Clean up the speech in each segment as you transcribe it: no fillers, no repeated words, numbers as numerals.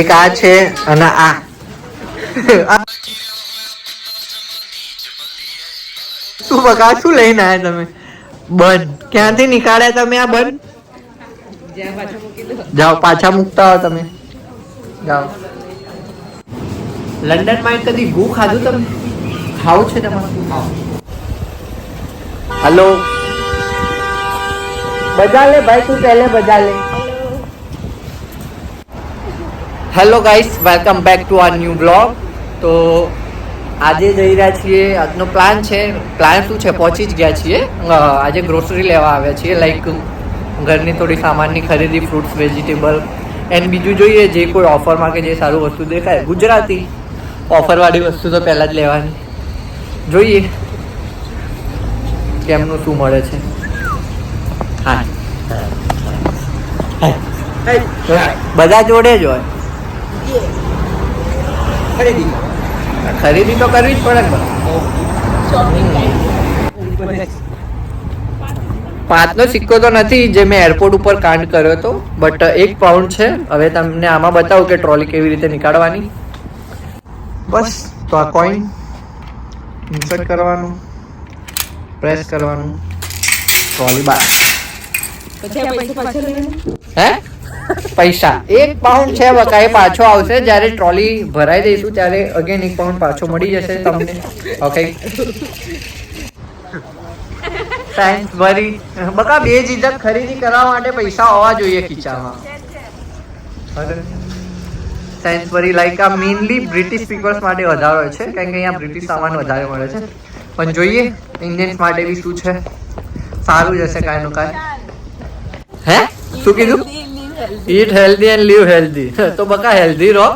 એક આ છે અને આ શું બકા શું લઈને આયા તમે? બન ક્યાંથી નીકાળ્યા તમે આ બન? જાઓ પાછા મૂકતા હો તમે. જાઓ. લંડનમાં કદી ગુ ખાધું તમે? ખાવું છે તમારે? हेलो बजा ले भाई तू पहले बजा ले. Hello guys, welcome back to our new blog. તો આજે જઈ રહ્યા છીએ. આજનો પ્લાન શું છે, પહોંચી જ ગયા છીએ. આજે ગ્રોસરી લેવા આવ્યા છીએ, લાઈક ઘરની થોડી સામાનની ખરીદી, ફ્રૂટ્સ, વેજીટેબલ એન્ડ બીજું જોઈએ જે કોઈ ઓફરમાં કે જે સારું વસ્તુ દેખાય. ગુજરાતી ઓફરવાળી વસ્તુ તો પહેલાં જ લેવાની. જોઈએ કેમનું શું મળે છે. હા બધા જોડે જ હોય. ખરીદી તો કરવી જ પડે ને. 5નો સિક્કો તો નથી જે મેં એરપોર્ટ ઉપર કાંડ કર્યો હતો, બટ 1 પાઉન્ડ છે. હવે તમને આમાં બતાવું કે ટ્રોલી કેવી રીતે નીકાળવાની. બસ તો આ કોઈન ઇન્સર્ટ કરવાનું, પ્રેસ કરવાનું, ટ્રોલી બાર. હે પૈસા 1 પાઉન્ડ છે બકા, એ પાછો આવશે જ્યારે ટ્રોલી ભરાઈ દઈશું ત્યારે અગેન 1 પાઉન્ડ પાછો મળી જશે તમને. ઓકે સાયન્સ ભરી બકા 2 ચીજ ખરીદી કરવા માટે પૈસા હોવા જોઈએ ખીચામાં. સાયન્સ ભરી લાઈક આ મેઇનલી બ્રિટિશ સ્પીકર્સ માટે વધારે હોય છે, કારણ કે અહીંયા બ્રિટિશ સામાન વધારે મળે છે. પણ જોઈએ ઇન્ડિયન્સ માટે બી શું છે, સારું જશે કાંઈ નું કાંઈ. હે શું કીધું? ઈટ હેલ્ધી એન્ડ લીવ હેલ્ધી. તો બકા હેલ્ધી રહો.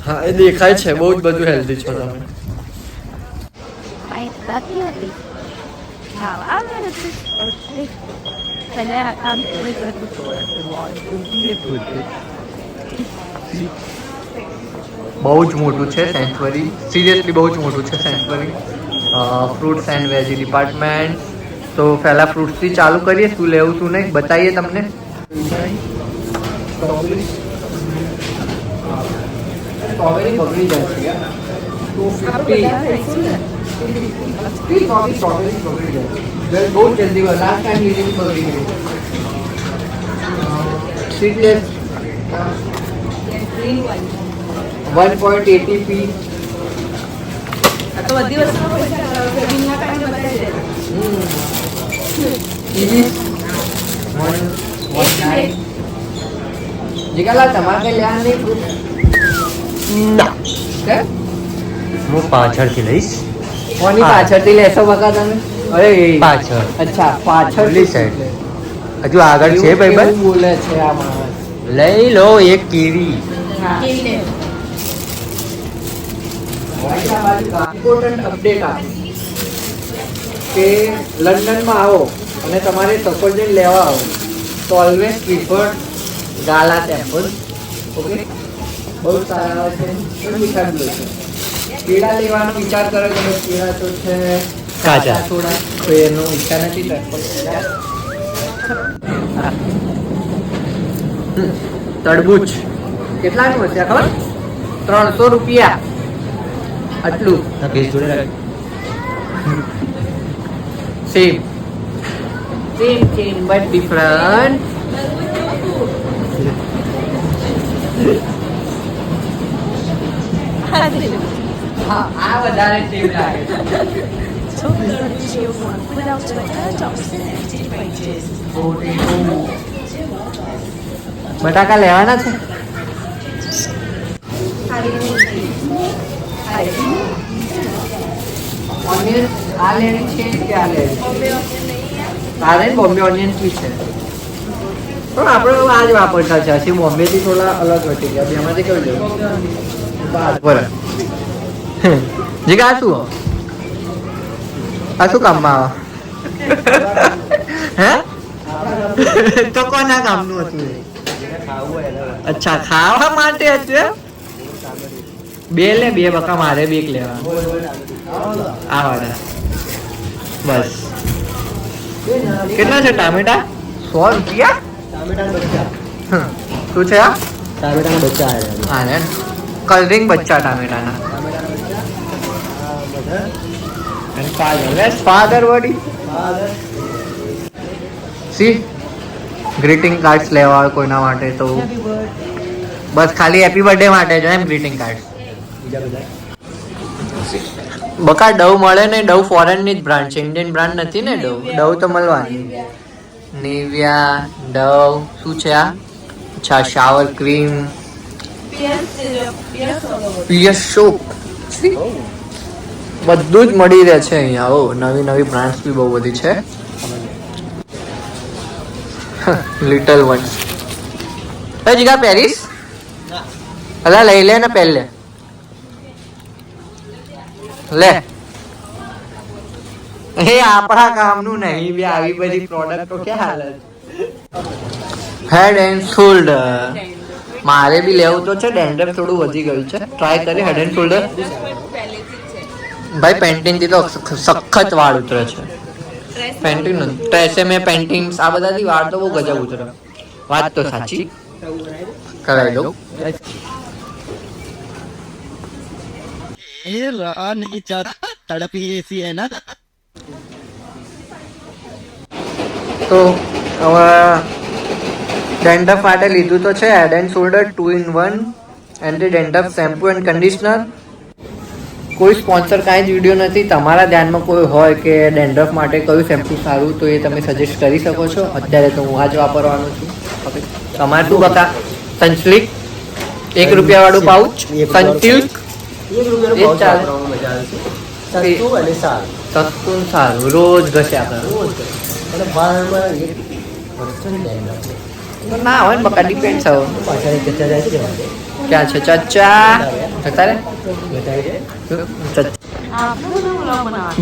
હા એ દેખાય છે, બહુ જ બધું હેલ્ધી છો તમે. બહુ જ મોટું છે સેન્ચુરી, સિરિયસલી બહુ જ મોટું છે century. Fruits and veggie department. તો પહેલા ફ્રૂટ્સથી ચાલુ કરીએ, શું લેવું શું નહીં બતાવીએ તમને. સ્ટ્રોબેરી બગડી જાય છે યાર. 250 સ્ટ્રોબેરી બગડી જાય બહુ જલ્દી. લાસ્ટ ટાઈમ લીધી બગડી ગઈ. Seedless 1.80p. આ તો બધી વસ્તુ પૈસા કાઢીને બતાવી દે. જીગાલા તમારે કઈ લેવા નહીં? ના હું પાછળથી લઈશ. કોની પાછળથી લેશો બકા તમે? અરે પાછળ. અચ્છા પાછળની સાઈડ. હજુ આગળ છે ભાઈ બોલે છે આ માણસ. લઈ લો એક કીવી. ઇમ્પોર્ટન્ટ અપડેટ આપી કે લંડનમાં આવો અને તમારે સફરજન લેવા આવો તો ઓલવેઝ પ્રિફર ગાલા ટેમ્પલ. ઓકે બહુ સારા આવે છે. કેળા લેવાનો વિચાર કરો કે કેળા તો છે કાચા થોડા, તો એનો ઈચ્છા નથી. તરબૂચ કેટલાનું હશે ખબર? 300 રૂપિયા. આટલું સેમ બટ ડિફરન્ટ. હા આ વધારે સેમ લાગે છે. બટાકા લેવાના છે. ઓનિયન આ લેણી છે કે આ લેણી? આ લે બોમ્બે ઓનિયન બી છે, પણ આપણે આ જ વાપરતા છે. હજી બોમ્બે થી થોડા અલગ હતી ગયા. બેમાંથી કેવું લેવું? બરાબર. જીગા આ શું કામમાં આવે? હે તો કોના કામનું હતું? અચ્છા ખાવા માટે હતું. 2 લે 2 બકા, મારે 2 લેવા. આ વાળા બસ. કેટલા છે ટામેટા? 100 રૂપિયા. શું છે આ? ટામેટાના બચ્ચા આવ્યા. હા ને કલરિંગ બચ્ચા ટામેટાના. And father, where's father buddy? See, greeting cards લેવા હોય કોઈના માટે તો બસ ખાલી હેપી બર્થડે માટે જ એમ ગ્રીટિંગ કાર્ડ. બકા ડવ મળે ને, ડવ ફોરેન ની જ બ્રાન્ડ છે, ઇન્ડિયન બ્રાન્ડ નથી ને ડવ. ડવ તો મળવાની. નિવિયા, ડવ, શું છે આ? અચ્છા, શાવર ક્રીમ, પીએસ સોપ, બધું જ મળી રહે છે અહીંયા. ઓ નવી નવી બ્રાન્ડ્સ બી બહુ બધી છે. Little ones. એ જીગા પેરિસ અલા લઈ લે ને પહેલે લે. એ આપણા કામનું નહીં બી આવી બધી પ્રોડક્ટો ક્યાં હાલત. હેડ એન્ડ શોલ્ડર મારે બી લેવું તો છે. ડેન્ડ્રફ થોડું વધી ગયું છે. ટ્રાય કરી હેડ એન્ડ શોલ્ડર. ભાઈ પેન્ટીન થી તો સખત વાળ ઉતરે છે. પેન્ટીન ટ્રેસેમે પેન્ટીન્સ આ બધાથી વાળ તો બહુ ગજબ ઉતરે. વાત તો સાચી, કરાવી દઉં. ये रहा नहीं चाहता तड़पी ऐसी है ना. તો હવે ડેન્ડ્રફ માટે લીધું તો છે Head and Shoulder 2-in-1 anti dandruff shampoo and conditioner. કોઈ સ્પોન્સર કાંઈ જ વિડીયો નથી. તમારા ધ્યાનમાં કોઈ હોય કે ડેન્ડ્રફ માટે કયું શેમ્પુ સારું તો એ તમે સજેસ્ટ કરી શકો છો. અત્યારે તો હું આ જ વાપરવાનું છું. તમારે શું બતા? સનસિલ્ક ₹1 વાળું પાઉચ સનસિલ્ક એ ચાલે. સસ્તું અને સારું. સસ્તું ને સારું રોજ ઘસ્યા કરો. અને વાળમાં એક વર્ષની ડેન્ડ્રફ ના હોય ને બકા, ડિપેન્ડ હવે પાછળ એક જતા જાય છે. ક્યાં છે ચચ્ચા જતા રે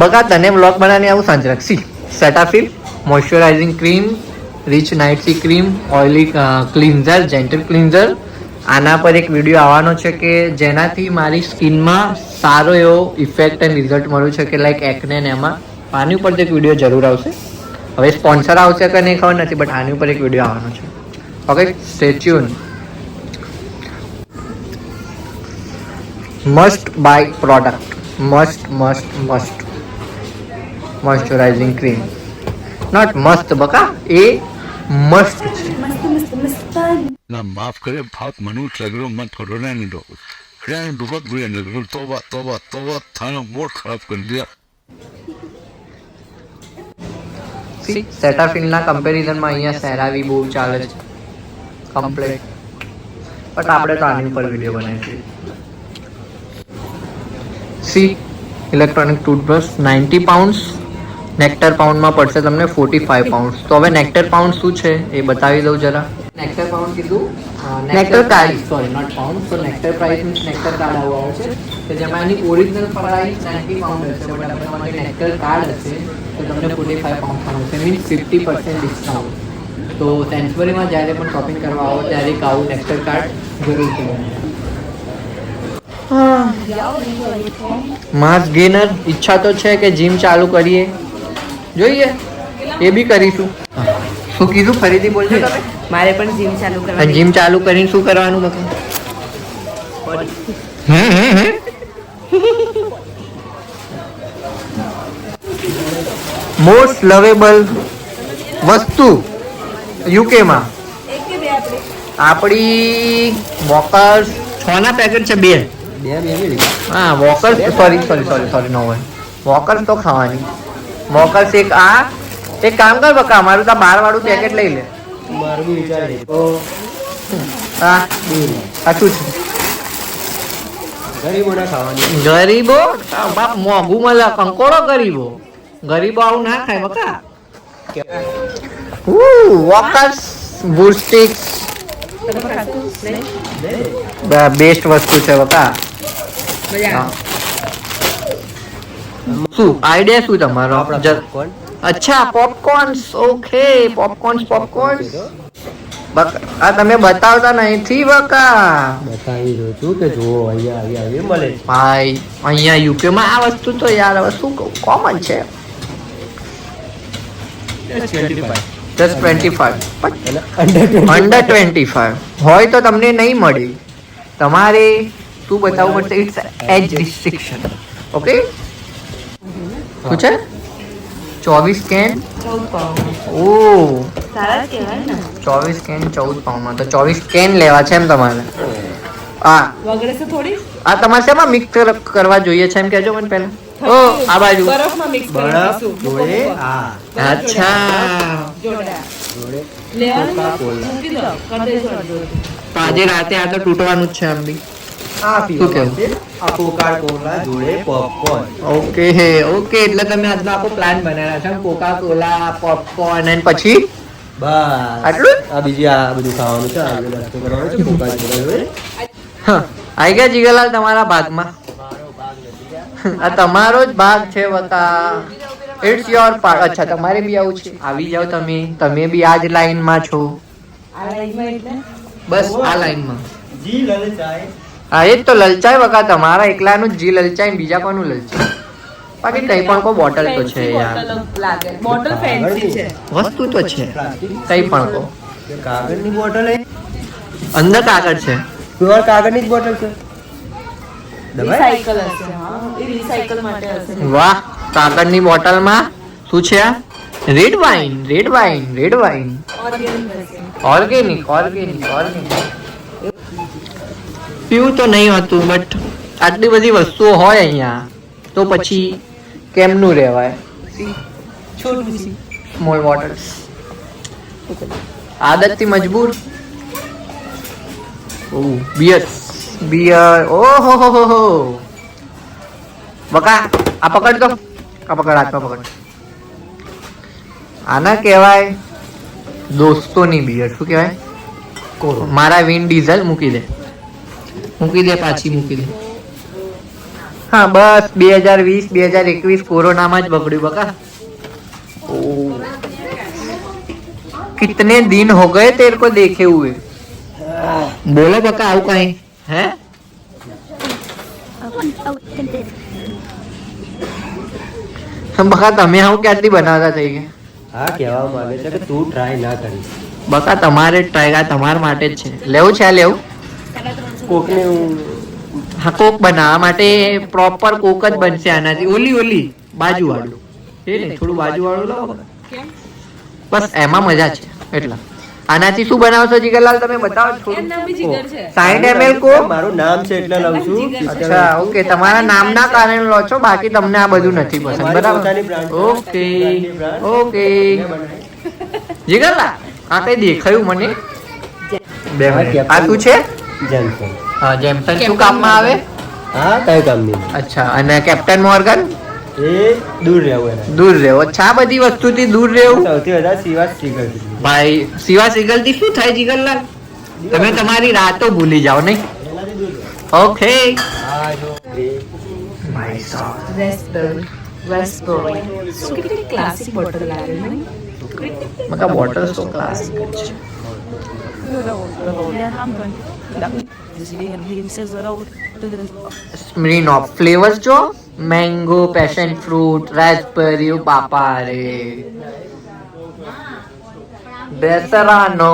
બકા. તને બ્લોગ બનાવવાની આવું સાંજ રાખશી. Cetaphil moisturising cream, rich night C cream, oily cleanser, gentle cleanser. આના પર એક વિડીયો આવવાનો છે કે જેનાથી મારી સ્કિનમાં સારો એવો ઇફેક્ટ એન્ડ રિઝલ્ટ મળ્યું છે કે લાઈક એકને ને એમાં. આની ઉપર એક વિડીયો જરૂર આવશે. હવે સ્પોન્સર આવશે કે નહીં ખબર નથી, બટ આની ઉપર એક વિડીયો આવવાનો છે. Okay, stay tune. Must buy product. Must moisturising cream. Not મસ્ત બકા, એ મસ્ત છે. ना माफ करे बहुत मनुष्य लगरो मत करो ना नहीं दो फ्रेंड बहुत बुरे लगरो तोबा थाना मोड खराब कर दिया. સી સેટાફિલના કમ્પેરિઝનમાં અહીંયા સેરાવી બહુ ચાલે છે કમ્પ્લેટ. બટ આપણે તો આની ઉપર વિડીયો બનાવીશું. સી ઇલેક્ટ્રોનિક ટૂથબ્રશ £90, નેક્ટર પાઉન્ડમાં પડશે તમને £45. તો હવે નેક્ટર પાઉન્ડ શું છે એ બતાવી દઉં જરા. નેક્ટર પાઉન્ડ કીધું, nectar card, sorry not pound. તો nectar price means nectar card આવું આવે છે કે જેમાં એની ઓરિજિનલ પ્રાઇસ £90 હશે, બટ આપણે તમારે નેક્ટર કાર્ડ હશે તો તમને £45 મળશે, મીન્સ 50% ડિસ્કાઉન્ટ. તો સેન્સબરીમાં જ્યારે પણ શોપિંગ કરવા આવો ત્યારે એક આવું નેક્ટર કાર્ડ જરૂરથી બનાવો. માસ ગેનર ઈચ્છા તો છે કે જીમ ચાલુ કરીએ, જોઈએ એ બી કરીશું. શું કીધું ફરીથી બોલજો તમે? મારે પણ જીમ ચાલુ કરવાની. જીમ ચાલુ કરીને શું કરવાનું બકા? મોસ્ટ લવેબલ વસ્તુ યુકેમાં આપણી વોકર્સ 6 ના પેકેટ છે 2. હા વોકર્સ, સોરી નો હોય. વોકર્સ તો ખાવાની. વોકર્સ એક આ એક કામ કર બકા, મારું તો 12 વાળું પેકેટ લઈ લે. મારું બી વિચાર છે. હા આ શું છે? ગરીબોને ખાવાની. ગરીબો બાપ મોંઘું મળે, કંકોડો ગરીબો. ગરીબો આવું ના ખાય બકા. વોકર્સ બુસ્ટિક્સ બેસ્ટ વસ્તુ છે બકા. શું આઈડિયા શું તમારો? અચ્છા પોપકોર્ન્સ. ઓકે પોપકોર્ન્સ. આ તમે બતાવતા નથી બકા. બતાવી રહ્યો છું કે જુઓ અહીંયા આવી મળે છે. ભાઈ અહીંયા યુકેમાં આ વસ્તુ તો યાર હવે શું કહું, કોમન છે. 25. જસ્ટ 25 અને અંડર 25 હોય તો તમને નહીં મળે. તમારે શું બતાવવું પડશે? It's age restriction. ઓકે, શું છે? 24 કેન. ઓ, સારા કહેવાય ને 24 કેન 14 પાઉન્ડમાં. તો 24 કેન લેવા છે એમ તમારે? હા. વગડે છે થોડી આ તમારે શેમાં મિક્સ કરવા જોઈએ છે એમ કહેજો મને પહેલા. ઓ, આ બાજુ. બરફમાં મિક્સ બરફ જોડે આ અચ્છા, જોડે લેવાનું મૂકી દો કરી દેજો અડધો. તો આજે રાતે આ તો તૂટવાનું જ છે આમ બી. આ શું કહેવું? પીવાનું છે. આ કોકા કોલા જોડે પોપકોર્ન. ઓકે ઓકે, એટલે તમે આજનો આખો પ્લાન બનાવ્યા છે. કોકા કોલા, પોપકોર્ન અને પછી બસ આટલું? આ બીજી આ બધું ખાવાનું છે. આ બધું નાસ્તો કરવાનો છે. કોકા કોલા જોડે આઈ ગયા જીગરલાલ તમારા ભાગમાં. આ તમારો જ ભાગ છે બકા. It's your part. અચ્છા, તમારે બી આવું છે. આવી જાઓ તમે. તમે બી આ જ લાઈનમાં છો. આ લાઈનમાં એટલે બસ આ લાઈનમાં. જી લલચાય. હા, એ જ તો લલચાય બકા. તમારા એકલાનું જ જી લલચાય ને બીજા કોનું લલચાય? બાકી કઈ પણ કોઈ બોટલ તો છે યાર. લાગે બોટલ ફેન્સી છે. વસ્તુ તો છે, પ્લાસ્ટિક કઈ પણ કહો. કાગળની બોટલ એ અંદર કાગળ છે. પ્યોર કાગળની જ બોટલ છે. દબાય રિસાયકલ હશે. હા, એ રિસાયકલ માટે હશે. વાહ, કાગળની બોટલમાં શું છે? આ red wine. Red wine. Red wine. Organic હશે. Organic organic organic. પીવું તો નહીં હતું, બટ આટલી બધી વસ્તુઓ હોય અહીંયા તો પછી કેમનું રહેવાય? છોટું છે. Small bottles. આદતથી મજબૂર. Oh, beer. બિયર. ઓહો હો હો હો. બકા, આ પકડ તો. આ પકડ, હાથમાં પકડ. આના કહેવાય દોસ્તોની બિયર. શું કહેવાય? કોરો. મારા વિન ડીઝલ મૂકી દે. મૂકી દે, પાછી મૂકી દે. હા, બસ 2020 2021 કોરોનામાં જ બગડ્યું બકા. ઓહ, कितने दिन हो गए तेरे को देखे हुए? बोलो बका, आऊ कहीं है? બકા, તમે આવું ક્યારથી બનાવતા થઈ ગયા? આ કહેવા માંગે છે કે તું ટ્રાય ના કરી. બકા, તમારે જ ટ્રાય, તમારા માટે જ છે. લેવું છે? આ લેવું? કોકને હું હા, કોક બનાવવા માટે પ્રોપર કોક જ બનશે આનાથી. ઓલી બાજુ વાળું એ નહીં, થોડું બાજુ વાળું લાવો. બસ એમાં મજા છે. એટલા આનાથી શું બનાવશો જીગરલાલ? તમે બતાવો. એમ નામ બી જીગર છે. 60 ml કો. મારું નામ છે એટલે લઉં છું. અચ્છા, ઓકે, તમારા નામના કારણે લો છો, બાકી તમને આ બધું નથી પસંદ. મારી બરાબર? પોતાની brand છે. ઓકે પોતાની brand. ઓકે. મેં બનાવી. જીગરલાલ, આ કઈ દેખાયું મને? બે આ મિનિટ. આ captain શું છે? જેમસન. હા, જેમસન શું કામમાં આવે? હા, કઈ કામ નહીં. અચ્છા, અને કેપ્ટન મોર્ગન? એ દૂર રહેવું એના. દૂર રહેવો. અચ્છા, આ બધી વસ્તુથી દૂર રહેવું. સૌથી વધારે સિવા સ્ટીકર દીધી. ભાઈ, સિવા સિગલથી શું થાય જીગરલાલ? તમે તમારી રાતો ભૂલી જાઓ નહીં? એનાથી દૂર રહો. ઓકે. આ જો એ ભાઈ સાહેબ, રેસ્ટોરન્ટ. કેટલી ક્લાસિક બોટલ લાગે ને. મકા બોટલ્સ તો ક્લાસિક જ છે. સ્મિરનોફ ફ્લેવર્સ જો, મેંગો, પેશન ફ્રૂટ, રાસ્પબેરી. બાપા રે, બેસરાનો.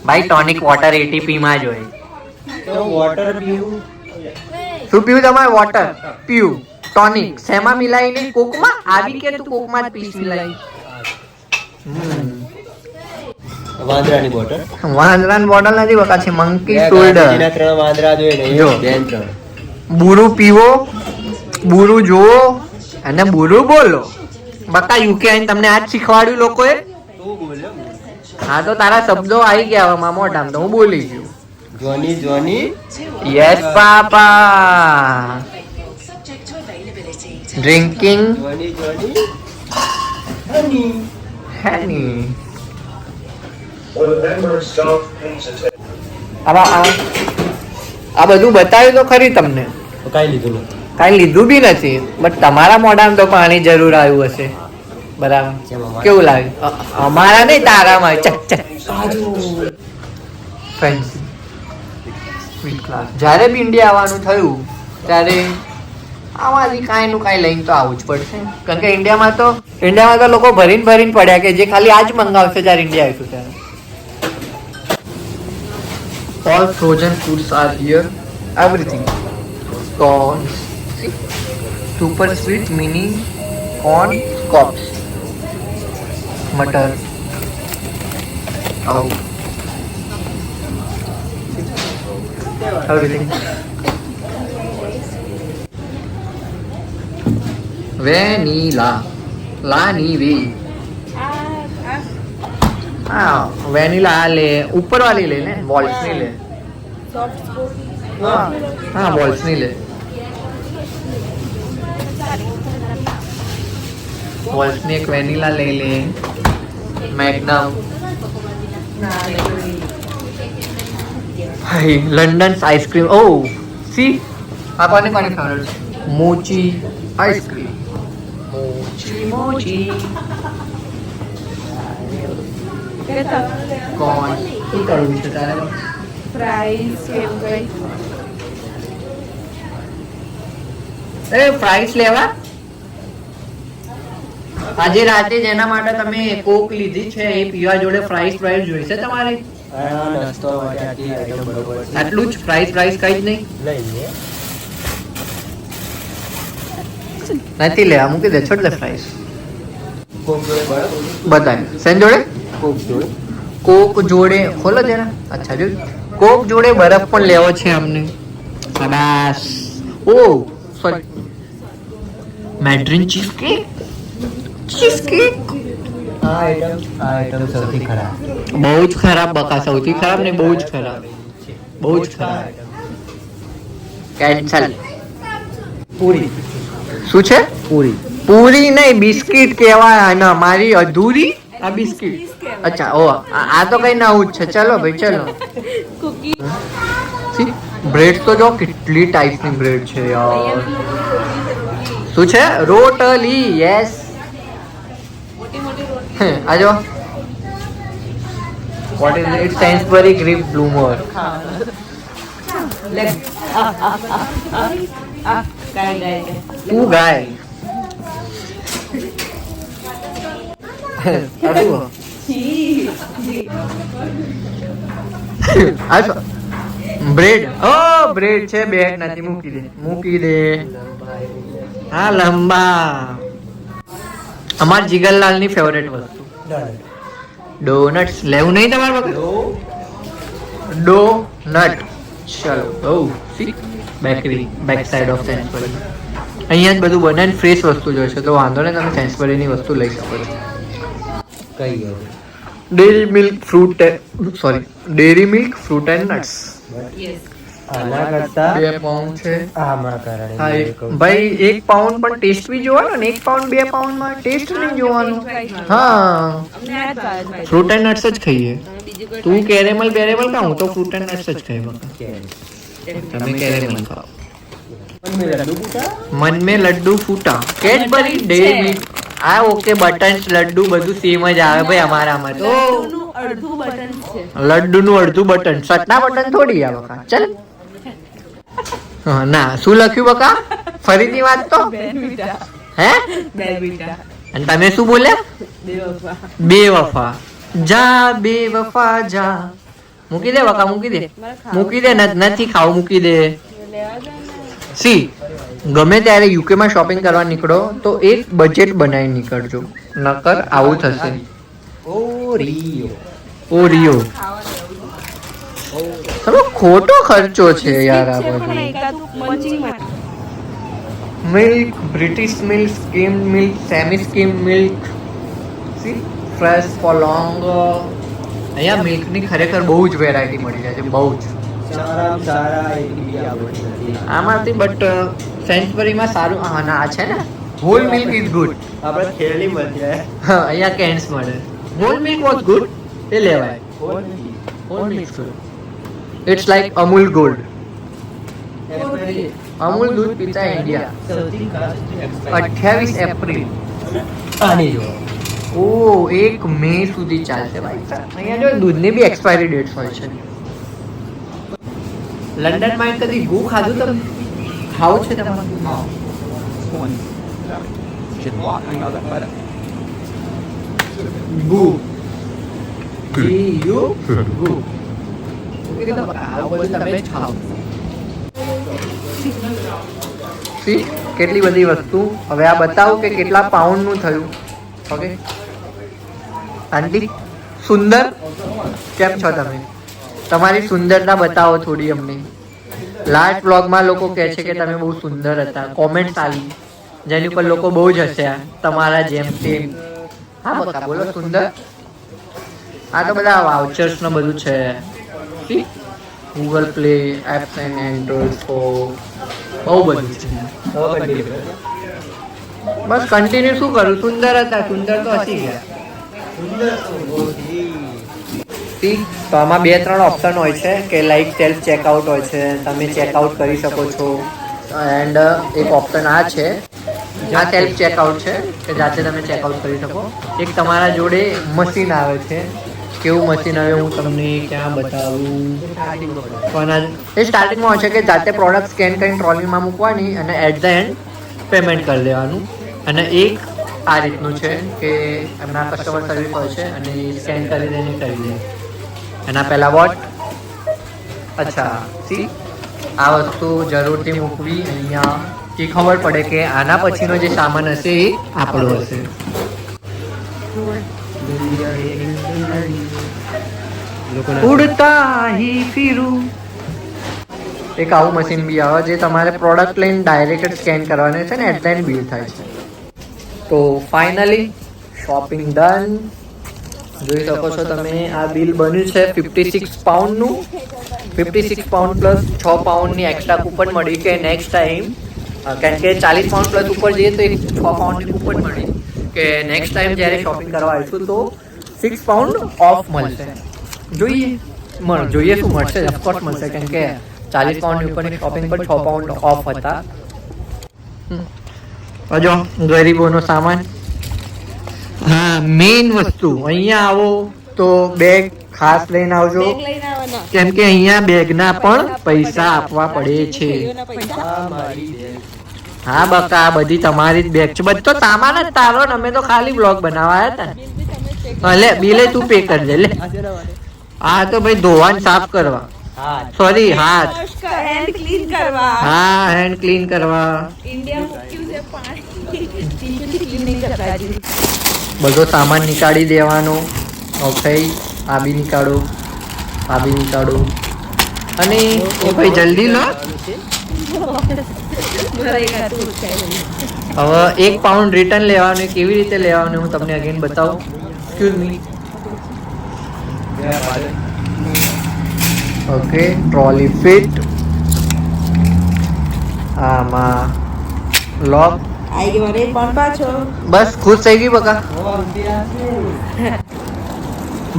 ભાઈ, ટોનિક વોટર 80p માં જ હોય. તો વોટર પીવું. શું પીવું તમારે? વોટર પીવું. ટોનિક શેમાં મિલાઈને? કોકમાં? આવી કે તું કોકમાં જ પીસ મિલાઈ? વાંદરાની બોટલ. વાંદરાની બોટલ નથી બકા, છે મંકી શોલ્ડર. એના 3 વાંદરા જોઈએ ને. જો. બેન 3. બુરુ પીવો, બુરુ જોવો અને બુરુ બોલો. બકા, યુકે આઈને તમને આજ શીખવાડ્યું લોકોએ? તું બોલ્યો. હા, તો તારા શબ્દો આવી ગયા હવે મોઢામાં, તો હું બોલી ગયો. જોની યસ પાપા. ડ્રિંકિંગ હની. હેની. આ બધું બતાવ્યું તો ખરી તમને. તો કાંઈ લીધું નથી. કાંઈ લીધું બી નથી, બટ તમારા મોઢામાં તો પાણી જરૂર આવ્યું હશે. બરાબર? કેવું લાગે? અમારા નહીં, તારામાં. ચક ચક. Fancy sweet class. જ્યારે બી ઇન્ડિયા આવવાનું થયું ત્યારે આમાંથી કાંઈ નું કાંઈ લઈને તો આવવું જ પડશે કારણ કે ઇન્ડિયામાં તો લોકો ભરીને પડ્યા કે જે ખાલી આજ મંગાવશે જ્યારે ઇન્ડિયા આવીશું ત્યારે all frozen foods are here everything corn super sweet mini corn scoops મટર everything वेनिला लानी वे हाँ वेनिला ले ऊपर वाली ले वॉल्स नहीं ले हाँ वॉल्स नहीं ले वॉल्स ने एक वेनिला ले ले मैग्नम लंडन आइसक्रीम ओ सी आप कौन फेवरेट मोची आइसक्रीम मोची कौन શું કરવું છે તારે ફ્રાઈસ કેમ કઈ એ ફ્રાઈસ લેવા આજે રાતે જેના માટે તમે કોક લીધી છે એ પીવા જોડે ફ્રાઈસ જોઈશે તમારે નાસ્તો માટે આટલી આઈટમ બરોબર છે. આટલું જ ફ્રાઈસ કઈ જ નહીં લઈએ. નથી લેવા મૂકી દે છોડ દે ફ્રાઈસ કોક જોડે બરાબર. બતાય સેન જોડે કોક જોડે કોક જોડે ખોલો જરા અચ્છા જો કોક જોડે બરફ પણ લેવો છે અમને શાબાશ ઓ સોરી મેડ્રિન ચીઝ કેક આ આઈટમ સૌથી ખરાબ. બહુ જ ખરાબ બકા સૌથી ખરાબ ને બહુ જ ખરાબ કેન્સલ પૂરી શું છે પૂરી પૂરી નહીં બિસ્કિટ કહેવાય ના મારી અધૂરી આ બિસ્કિટ અચ્છા ઓ આ તો કઈ નવું જ છે ચલો ભાઈ ચલો કુકી બ્રેડ તો જો કેટલી ટાઈપની બ્રેડ છે યાર શું છે રોટલી યસ આજો what is it Sainsbury Grip Bloomer two guy aduh આજો બ્રેડ ઓ બ્રેડ છે બેગ નથી મૂકી દે હા લંબા અમાર જીગરલાલ ની ફેવરેટ વસ્તુ ડોનટ્સ લેવું નહીં તમારે વખત ડોનટ ચલો oh see bakery back side of Sainsbury અહીંયા જ બધું બને ફ્રેશ વસ્તુ જોઈશે તો વાંધો નહીં તમે સેન્સબરીની વસ્તુ લઈ શકો છો કઈ ગયું dairy milk fruit dairy milk fruit and nuts આના કરતા 2 પાઉન્ડ છે આમાં કારણે હા ભાઈ 1 પાઉન્ડ પણ ટેસ્ટ બી જોવાનો ને 1 પાઉન્ડ 2 પાઉન્ડ માં ટેસ્ટ નહીં જોવાનું હા ફ્રૂટ એન્ડ નટ્સ જ ખાઈએ તું કેરેમલ કા હું તો ફ્રૂટ એન્ડ નટ્સ જ ખાઈ બકા તમે કેરેમલ ખાઓ मन में लड्डू फूटा कैडबरी डेरी मिल्क આ ઓકે બટન્સ લડ્ડુ બધું સેમ જ આવે ભાઈ અમારામાં તો અડધું બટન છે લડ્ડુ નું અડધું બટન સટના બટન થોડી આ બકા ચલ હા ના શું લખ્યું બકા ફરીથી વાત તો હે અને તમે શું બોલ્યા બેવફા જા બેવફા જા મૂકી દે બકા મૂકી દે નથી ખાવું મૂકી દે સી ગમે ત્યારે યુકે માં શોપિંગ કરવા નીકળો તો એક બજેટ બનાવી નીકળજો નકર આવું થશે ઓરિયો થોડો ખોટો ખર્ચો છે યાર આ બધું milk British milk scheme milk semi scheme milk C fresh four long અહીંયા મિલ્કની ખરેખર બહુ જ વેરાયટી મળી જાય છે બહુ જ આમાંથી બટ સેન્સબરીમાં સારું હા ના આ છે ને હોલ મિલ્ક ઇઝ ગુડ આપણે થેલી મળી જાય હા અહીંયા કેન્સ મળે હોલ મિલ્ક વોઝ ગુડ એ લેવાય whole milk it's like Amul Gold Amul દૂધ પીતા ઇન્ડિયા 28 એપ્રિલ આની જો ઓ 1 મે સુધી ચાલશે ભાઈ અહીંયા જો દૂધની બી એક્સપાયરી ડેટ્સ હોય છે લંડનમાં કદી ગુ ખાધું તમે ખાવું છે તમારે ગુ GU ગુ એકદમ આ બધું તમે જ ખાઓ. See, કેટલી બધી વસ્તુ. હવે આ બતાવું કે કેટલા પાઉન્ડનું થયું. ઓકે આંટી સુંદર કેમ છો તમે? તમારી સુંદરતા બતાવો થોડી અમને. લાસ્ટ વ્લોગમાં લોકો કહે છે કે તમે બહુ સુંદર હતા. કોમેન્ટ આવી જેની ઉપર લોકો બહુ જ હસ્યા તમારા જેમ તેમ. હા બકા બોલો સુંદર. આ તો બધા વાઉચર્સ ને બધું છે. Google play apps and Android phone બહુ બધું છે. બસ કન્ટિન્યુ શું કરું? સુંદર હતા. સુંદર તો હસી ગયા. ઠીક. તો આમાં 2-3 ઓપ્શન હોય છે કે લાઈક સેલ્ફ ચેકઆઉટ હોય છે, તમે ચેકઆઉટ કરી શકો છો. એન્ડ એક ઓપ્શન આ છે, આ સેલ્ફ ચેકઆઉટ છે કે જાતે તમે ચેકઆઉટ કરી શકો. એક તમારા જોડે મશીન આવે છે. કેવું મશીન આવે હું તમને ક્યાં બતાવું? એ સ્ટાર્ટિંગમાં હોય છે કે જાતે પ્રોડક્ટ સ્કેન કરીને ટ્રોલીમાં મૂકવાની અને એટ ધ એન્ડ પેમેન્ટ કરી દેવાનું. અને એક આ રીતનું છે કે એમના કસ્ટમર સર્વિસ હોય છે અને સ્કેન કરી દે કરી દે. એના પહેલાં વોટ અચ્છા સી આ વસ્તુ જરૂરથી મૂકવી અહીંયા કે ખબર પડે કે આના પછીનો જે સામાન હશે એ આપણો હશે. ઉડતા હી ફીરું. એક આવું મશીન બી આવે જે તમારે પ્રોડક્ટ લઈને ડાયરેક્ટ સ્કેન કરવાનું છે ને એટ ધ એન્ડ બિલ થાય છે. તો ફાઇનલી શોપિંગ ડન. જોઈ શકો છો તમે આ બિલ બન્યું છે 56 પાઉન્ડનું. 56 પાઉન્ડ પ્લસ 6 પાઉન્ડની એક્સ્ટ્રા કૂપન મળી કે નેક્સ્ટ ટાઈમ કારણ કે 40 પાઉન્ડ પ્લસ ઉપર જઈએ તો 6 પાઉન્ડની કૂપન મળી કે નેક્સ્ટ ટાઈમ જ્યારે શોપિંગ કરવા આવીશું તો 6 પાઉન્ડ ઓફ મળશે. જોઈએ શું મળશે. ઓફકોર્સ મળશે કારણ કે 40 પાઉન્ડની ઉપરની શોપિંગ પર 6 પાઉન્ડ ઓફ હતા. જો ગરીબોનો સામાન. હા મેઇન વસ્તુ અહીંયા આવો તો બેગ ખાસ લઈને આવજો કેમ કે અહીંયા બેગના પણ પૈસા આપવા પડે છે. હા બકા બધી તમારી જ બેગ છે. બધો સામાન જ તારો ને અમે તો ખાલી બ્લોગ બનાવવા હતા. લે બિલે તું પે કરી દે લે. હા તો ભાઈ ધોવાન સાફ કરવા સોરી હાથ હેન્ડ ક્લીન કરવા. હા હેન્ડ ક્લીન કરવા. ઇન્ડિયા મૂક્યું છે પાણી ક્લીન નહીં કરતા હજી. બધો સામાન નીકાળી દેવાનો. ઓકે આ બી નીકાળો આ બી નીકાળો અને એ ભાઈ જલ્દી લો. હવે 1 પાઉન્ડ રિટર્ન લેવાનું. કેવી રીતે લેવાનું હું તમને અગેન બતાવું. Excuse me. Okay trolley fit. આમાં લોક. આઈ ગયો રે પણ પાછો. બસ ખુશ થઈ ગઈ બકા.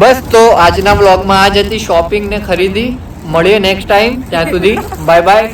બસ તો આજના વ્લોગમાં આ જ હતી શોપિંગ ને ખરીદી. મળીએ નેક્સ્ટ ટાઈમ. ત્યાં સુધી બાય બાય.